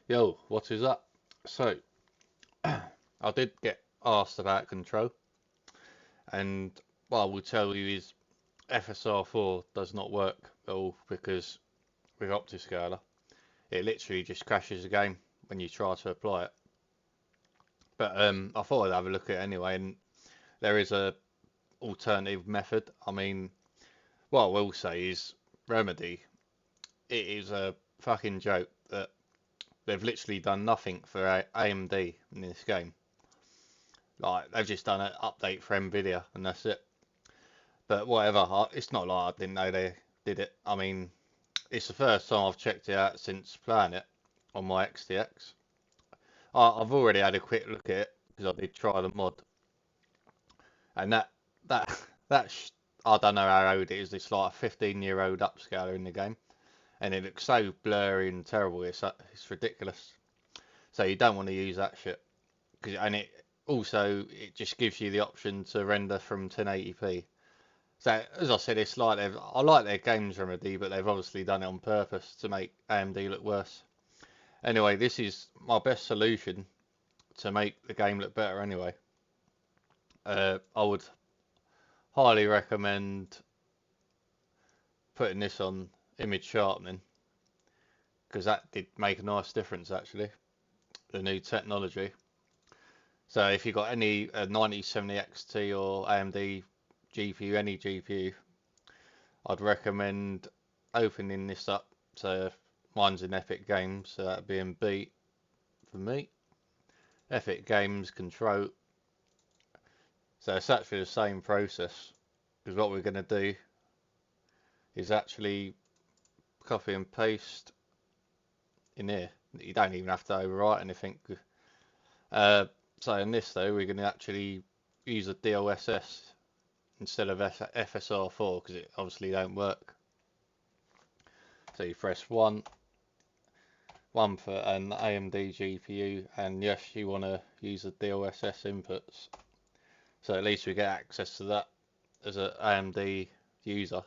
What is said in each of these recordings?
Yo, what is up? So, I did get asked about control, and what I will tell you is FSR4 does not work at all because with OptiScaler, it literally just crashes the game when you try to apply it. But I thought I'd have a look at it anyway, and there is a alternative method. I mean, what I will say is Remedy, it is a fucking joke that they've literally done nothing for AMD in this game. Like they've just done an update for Nvidia and that's it. But whatever, it's not like I didn't know they did it. I mean, it's the first time I've checked it out since playing it on my XTX. I've already had a quick look at it because I did try the mod, and that that I don't know how old it is. It's like a 15-year-old upscaler in the game, and it looks so blurry and terrible. It's ridiculous. So you don't want to use that shit. And it just gives you the option to render from 1080p. So as I said, it's like I like their games Remedy, but they've obviously done it on purpose to make AMD look worse. Anyway, this is my best solution to make the game look better. Anyway, I would highly recommend putting this on image sharpening because that did make a nice difference actually. The new technology. So if you've got any 9070 XT or AMD GPU, any GPU, I'd recommend opening this up. So mine's in Epic Games, so that'd be in B for me. Epic Games Control. So it's actually the same process, because what we're going to do is actually copy and paste in here. You don't even have to overwrite anything. So in this though, we're going to actually use a DLSS instead of FSR4 because it obviously don't work. So you press 1 for an AMD GPU, and yes, you want to use the DLSS inputs. So at least we get access to that as an AMD user.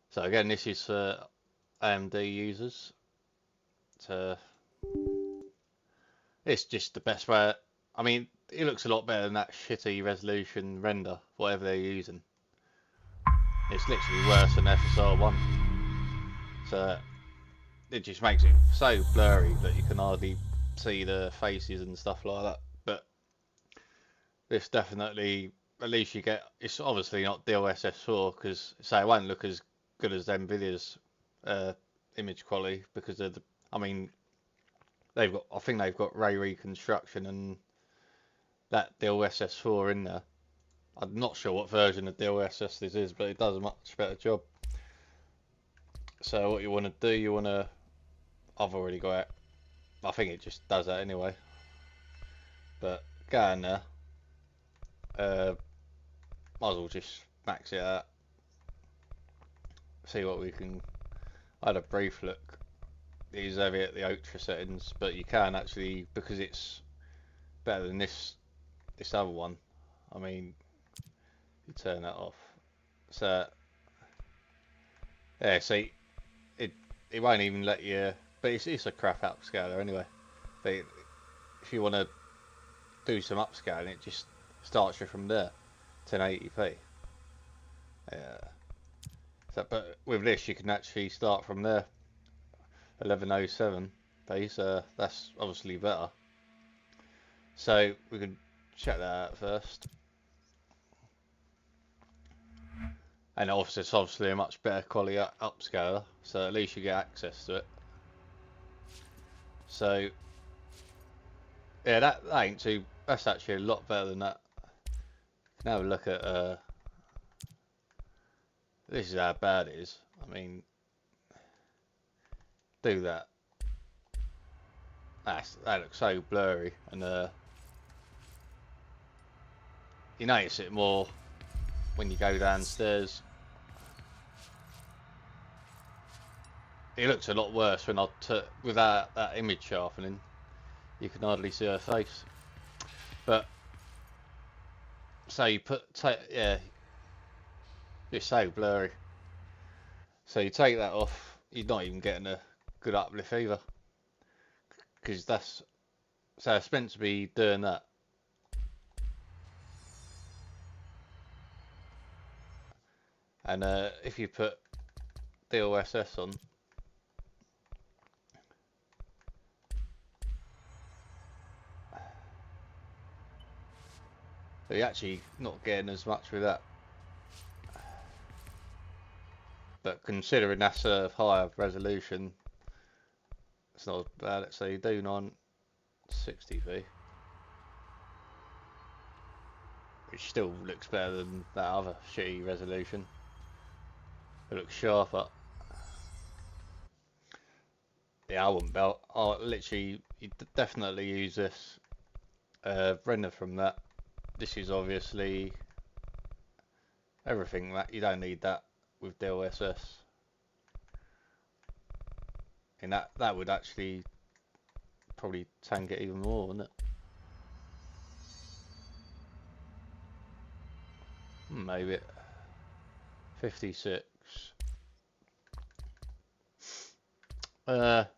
So again, this is for AMD users. So it's just the best way. I mean, it looks a lot better than that shitty resolution render, whatever they're using. It's literally worse than FSR1. So it just makes it so blurry that you can hardly see the faces and stuff like that. But this definitely, at least you get, it's obviously not DLSS 4 because it won't look as good as Nvidia's image quality because of the, I mean, I think they've got ray reconstruction and that DLSS 4 in there. I'm not sure what version of DLSS this is, but it does a much better job. So what you want to do, I've already got it. I think it just does that anyway. But go in there. Might as well just max it out. See what we can. I had a brief look. These heavy at the ultra settings, but you can actually, because it's better than this other one. I mean, you turn that off. So yeah, see, it won't even let you. But it's a crap upscaler anyway. But if you want to do some upscaling, it just starts you from there, 1080p. Yeah. So, but with this, you can actually start from there, 1107 base. That's obviously better. So we can check that out first. And it's obviously a much better quality upscaler, so at least you get access to it. So yeah, that ain't too. That's actually a lot better than that. Can have a look at. This is how bad it is. I mean, do that. That looks so blurry, and you notice it more when you go downstairs. It looks a lot worse when without that image sharpening. You can hardly see her face. But so you yeah, it's so blurry. So you take that off, you're not even getting a good uplift either. because that's so it's meant to be doing that. And if you put DLSS on, so you're actually not getting as much with that. But considering that's a higher resolution, it's not as bad. Let's say you do 960p, which still looks better than that other shitty resolution. It looks sharper. Yeah, I wouldn't belt. I literally, you definitely use this render from that. This is obviously everything that you don't need that with DLSS. And that would actually probably tank it even more, wouldn't it? Maybe 56. Let's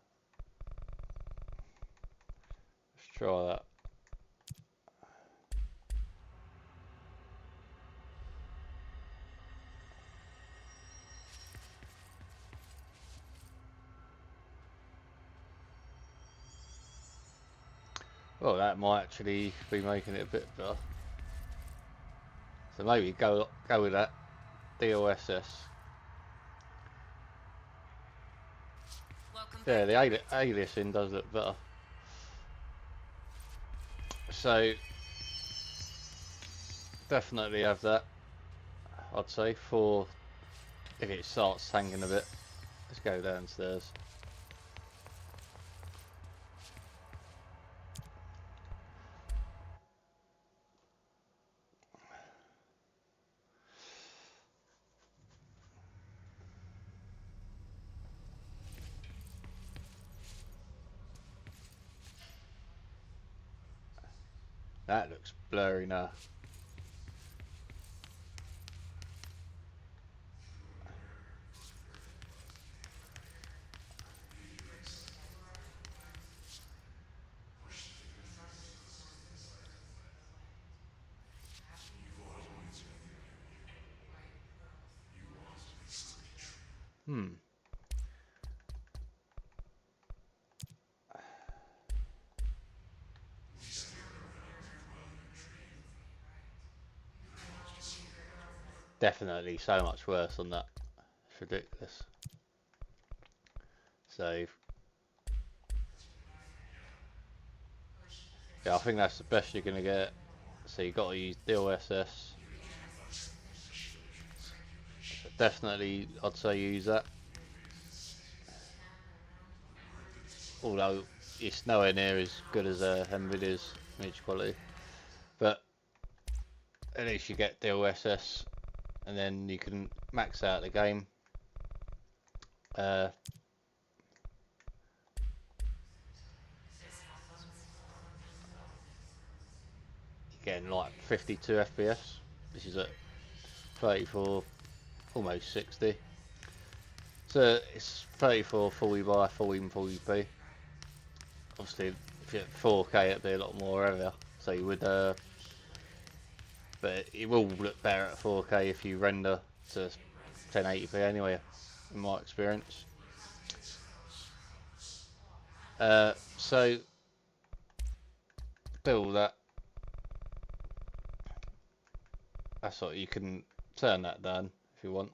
try that. Well, that might actually be making it a bit better. So maybe go with that DLSS. Yeah, the aliasing does look better. So definitely have that. I'd say for if it starts hanging a bit. Let's go downstairs. That looks blurry now. Definitely so much worse than that. It's ridiculous. So yeah, I think that's the best you're gonna get. So you got to use DLSS. So definitely, I'd say use that. Although it's nowhere near as good as NVIDIA's image quality, but at least you get DLSS, and then you can max out the game. You're getting like 52 FPS. This is at 34, almost 60. So it's 34 40 by 40 and 40p. Obviously, if you're at 4K, it'd be a lot more heavier. So you would, but it will look better at 4K if you render to 1080p anyway, in my experience. So do all that. That's what you can turn that down if you want.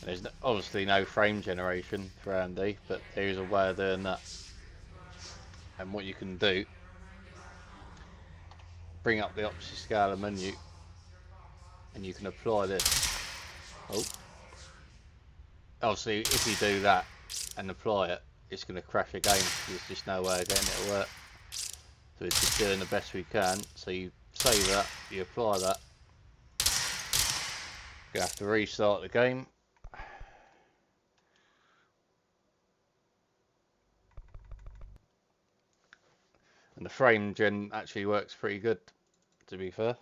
There's obviously no frame generation for AMD, but there is a way of doing that. And what you can do, bring up the OptiScaler menu, and you can apply this. Oh, obviously, if you do that and apply it, it's going to crash again. There's just no way of getting it to work. So it's just doing the best we can. So you save that, you apply that. You have to restart the game. And the frame gen actually works pretty good, to be fair.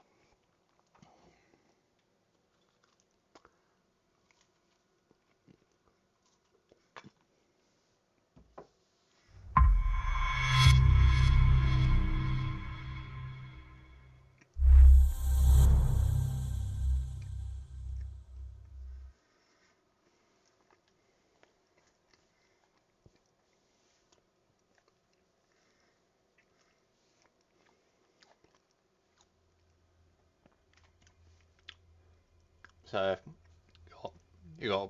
So you got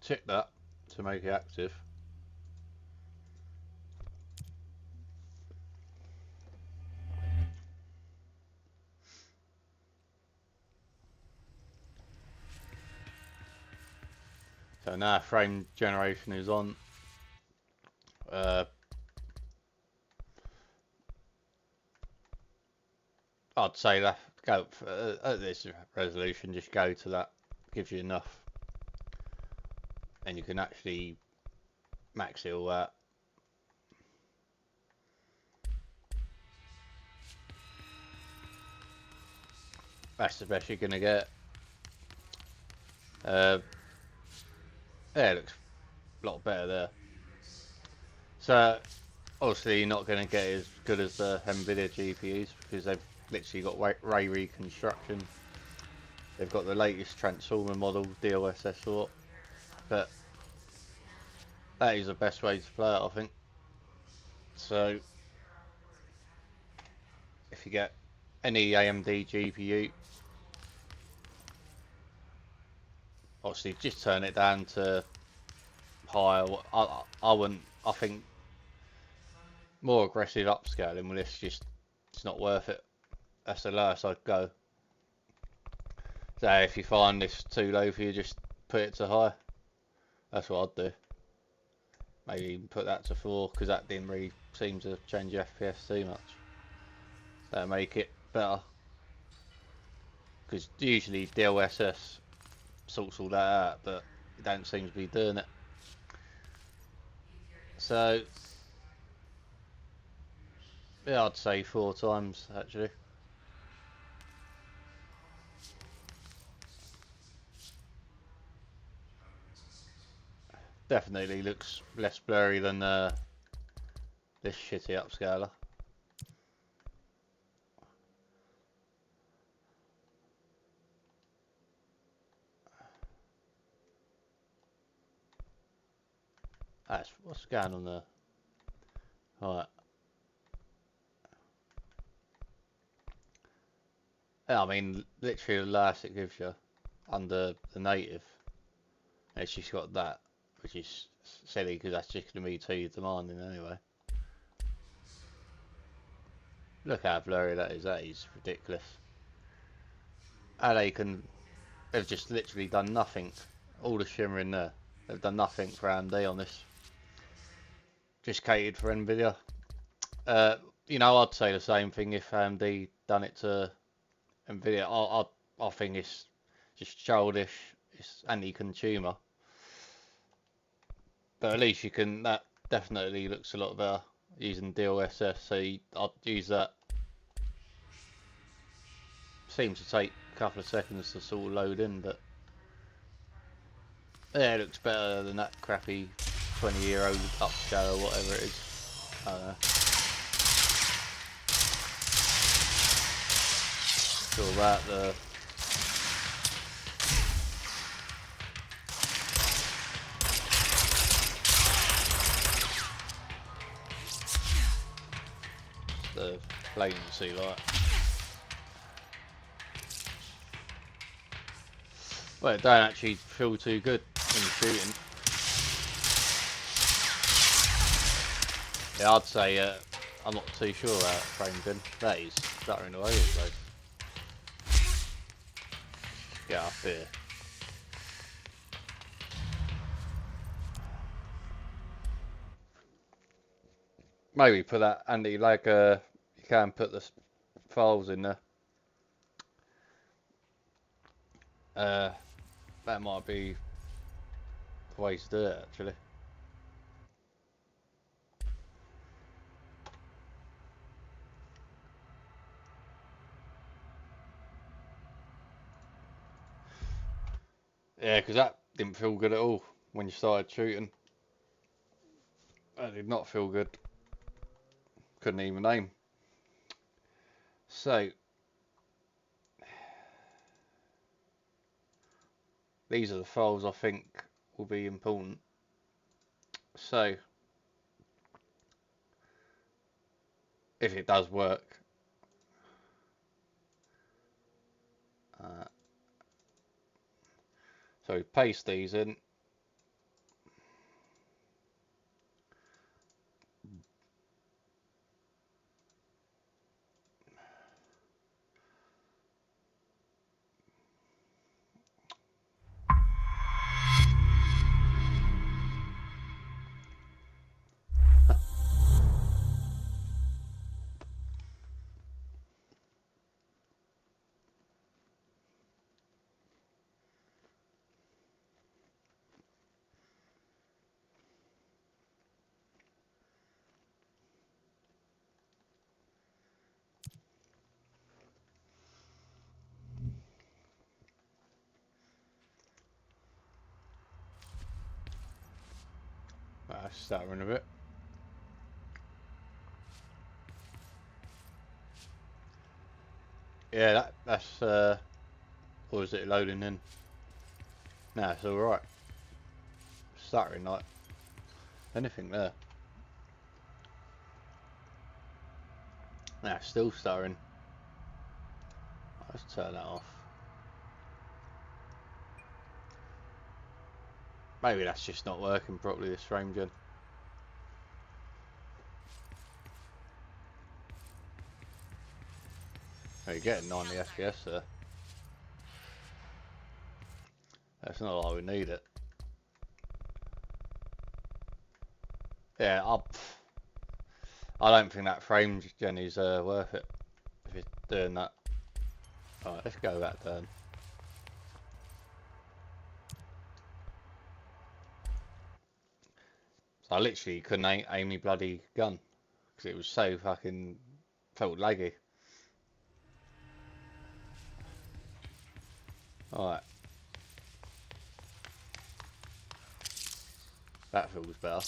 to tick that to make it active. So now frame generation is on. I'd say that go for, at this resolution, just go to that. Gives you enough, and you can actually max it all out. That's the best you're gonna get. Yeah, it looks a lot better there. So obviously you're not going to get as good as the NVIDIA GPUs because they've literally got ray reconstruction. They've got the latest transformer model, DLSS sort. But that is the best way to play it, I think. So if you get any AMD GPU, obviously just turn it down to higher. I wouldn't. I think more aggressive upscaling with this it's not worth it. That's the lowest I'd go. So if you find this too low for you, just put it to high. That's what I'd do. Maybe even put that to 4 because that didn't really seem to change your FPS too much. That'll make it better. Because usually DLSS sorts all that out, but it don't seem to be doing it. So yeah, I'd say 4 times actually. Definitely looks less blurry than this shitty upscaler. That's what's going on there. Alright. Yeah, I mean, literally the last it gives you under the native, it's just got that, which is silly because that's just going to be too demanding anyway. Look how blurry that is ridiculous. And they've just literally done nothing. All the shimmer in there. They've done nothing for AMD on this. Just catered for NVIDIA. You know, I'd say the same thing if AMD done it to NVIDIA. I think it's just childish. It's anti-consumer. But at least you can. That definitely looks a lot better using DLSS. So I'd use that. Seems to take a couple of seconds to sort of load in, but yeah, it looks better than that crappy 20-year-old upscale or whatever it is. I don't know. It's all about the latency, like. Well, it don't actually feel too good when you're shooting. Yeah, I'd say I'm not too sure how it framed in. That is stuttering away with those. Get up here. Maybe put that anti-lag. You can put the files in there. That might be the way to do it actually. Yeah, because that didn't feel good at all when you started shooting. That did not feel good. Couldn't even aim. So these are the files I think will be important. So if it does work, So we paste these in. That's stuttering a bit. Yeah, that's or is it loading in? No, it's alright. Stuttering like anything there. Nah, still stuttering. Let's turn that off. Maybe that's just not working properly, this frame gen. Oh, you're getting 90 FPS there. That's not like we need it. Yeah, I don't think that frame gen is worth it if you're doing that. Alright, let's go back then. So I literally couldn't aim my bloody gun because it was so fucking felt laggy. Alright. That feels better.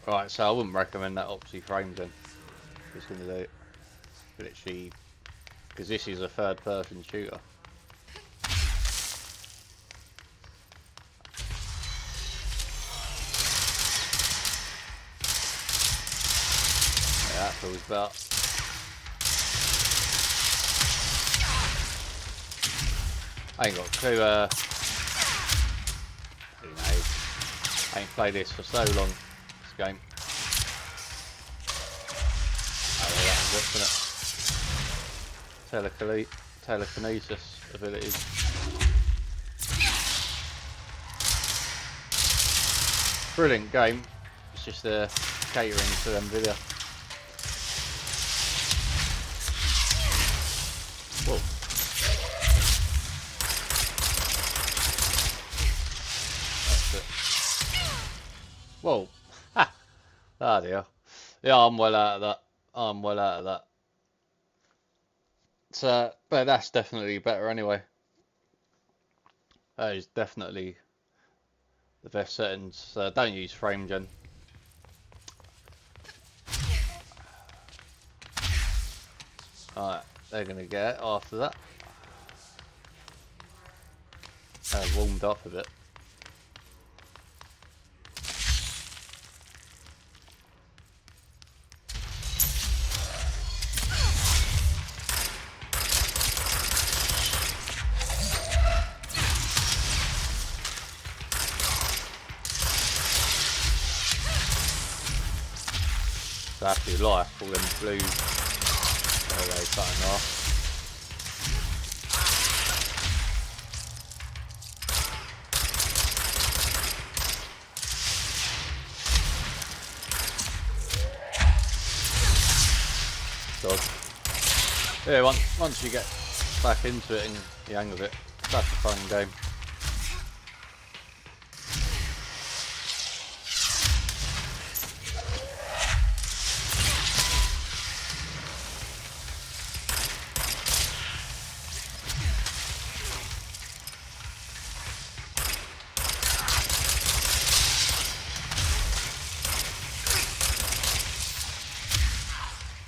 Right, so I wouldn't recommend that Opti frame gen. Just gonna do it. Literally, because this is a third person shooter. Yeah, that feels better. I ain't got a clue, who knows. I ain't played this for so long, this game. Oh yeah, that was it, isn't it? Telekinesis abilities. Brilliant game. It's just catering to Nvidia. Whoa. That's it. Whoa. Ha! Ah dear. Yeah, I'm well out of that. I'm well out of that. So, but that's definitely better anyway. That is definitely the best settings. Don't use frame gen. Alright, they're gonna get it after that. They've warmed up a bit. So after your life, all them blues, they cutting off. So, yeah, once you get back into it and the hang of it, that's a fun game.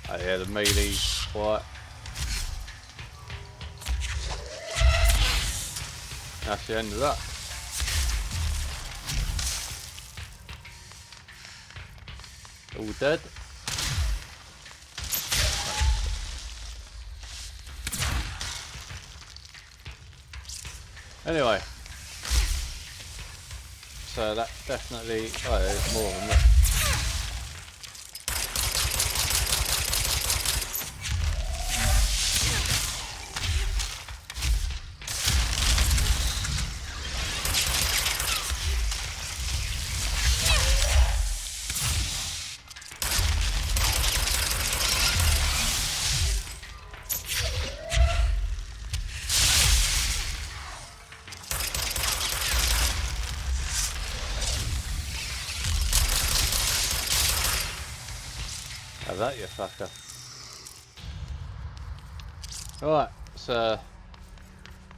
Oh yeah, the melee's quiet. That's the end of that. All dead. Anyway, so that definitely, oh, there's more than that. How's that, you fucker? Right, so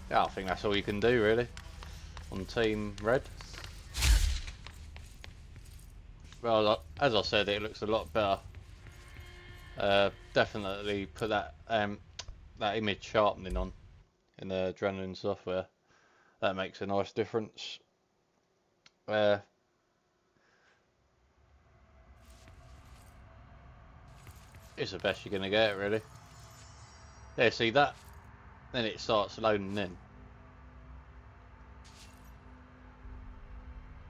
yeah, I think that's all you can do really on Team Red. Well, as I said, it looks a lot better. Definitely put that that image sharpening on in the Adrenaline software. That makes a nice difference. It's the best you're gonna get, really. Yeah, see that? Then it starts loading in.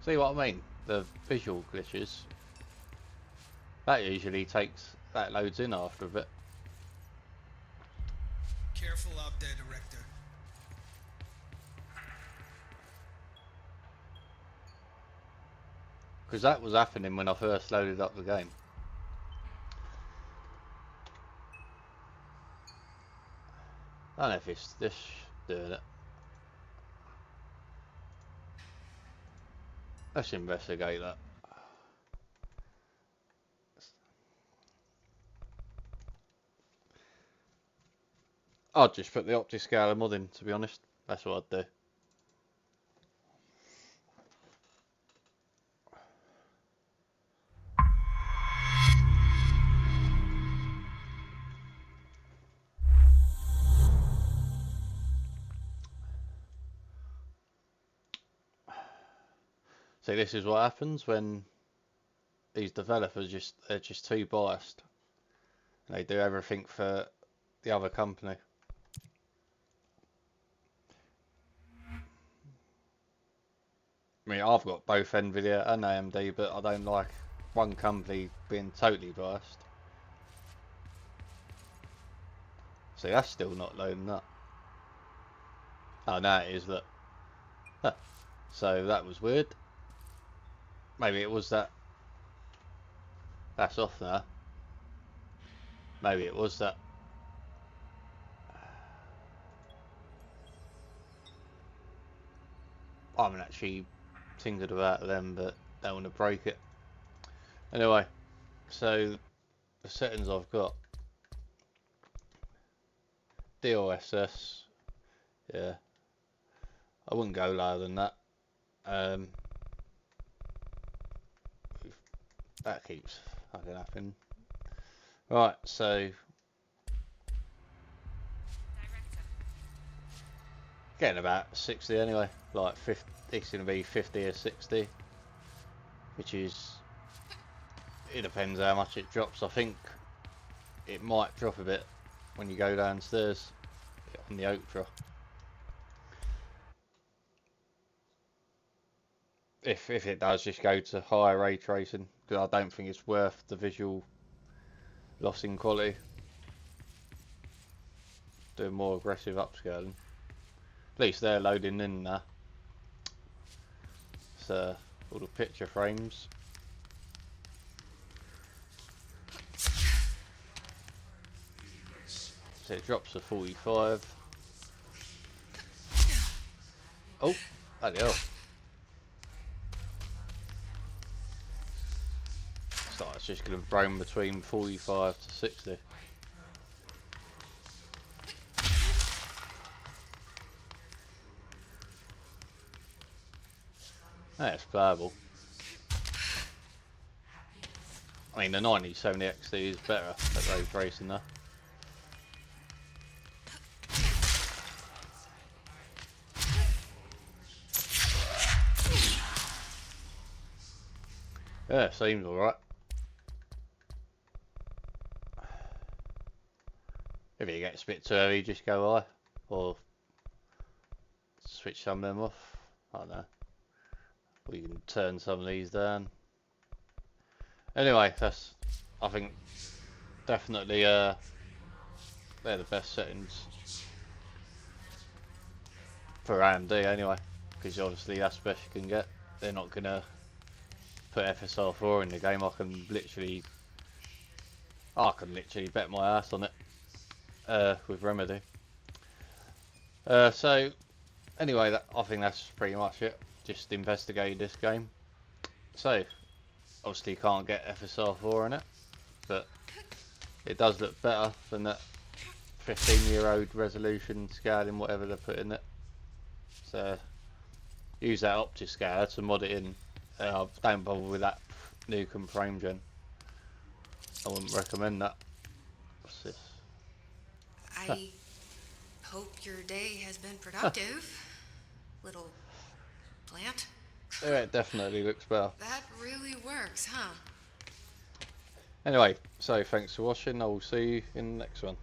See what I mean? The visual glitches. That usually that loads in after a bit. Careful out there, Director. Because that was happening when I first loaded up the game. I don't know if it's this doing it. Let's investigate that. I'd just put the OptiScaler mod in, to be honest. That's what I'd do. See, this is what happens when these developers they're just too biased. They do everything for the other company. I mean, I've got both Nvidia and AMD, but I don't like one company being totally biased. See, that's still not loading up. Oh, now it is, look. Huh. So that was weird. Maybe it was that. That's off now. Maybe it was that. I haven't actually tinkered about them, but don't want to break it. Anyway, so the settings I've got. DLSS. Yeah. I wouldn't go lower than that. That keeps fucking happening. Right, so getting about 60 anyway. Like 50, it's going to be 50 or 60, which is, it depends how much it drops. I think it might drop a bit when you go downstairs on the Ultra. If it does, just go to higher ray tracing, because I don't think it's worth the visual loss in quality. Doing more aggressive upscaling. At least they're loading in now. So all the picture frames. So it drops to 45. Oh, bloody hell. So it's just going to roam between 45 to 60. That's playable. I mean, the 9070 XT is better at ray tracing though. Yeah, seems alright. If it gets a bit too heavy, just go high. Or switch some of them off. I don't know. We can turn some of these down. Anyway, that's, I think, definitely they're the best settings for AMD anyway, because obviously that's the best you can get. They're not gonna put FSR4 in the game. I can literally bet my ass on it with Remedy. So anyway, I think that's pretty much it. Just investigate this game. So obviously you can't get FSR4 in it, but it does look better than that 15-year-old resolution scaling, whatever they put in it. So use that OptiScaler to mod it in. Don't bother with that Nukem frame gen. I wouldn't recommend that. What's this? I hope your day has been productive, little plant. Yeah, it definitely looks better. That really works, huh? Anyway, so thanks for watching. I will see you in the next one.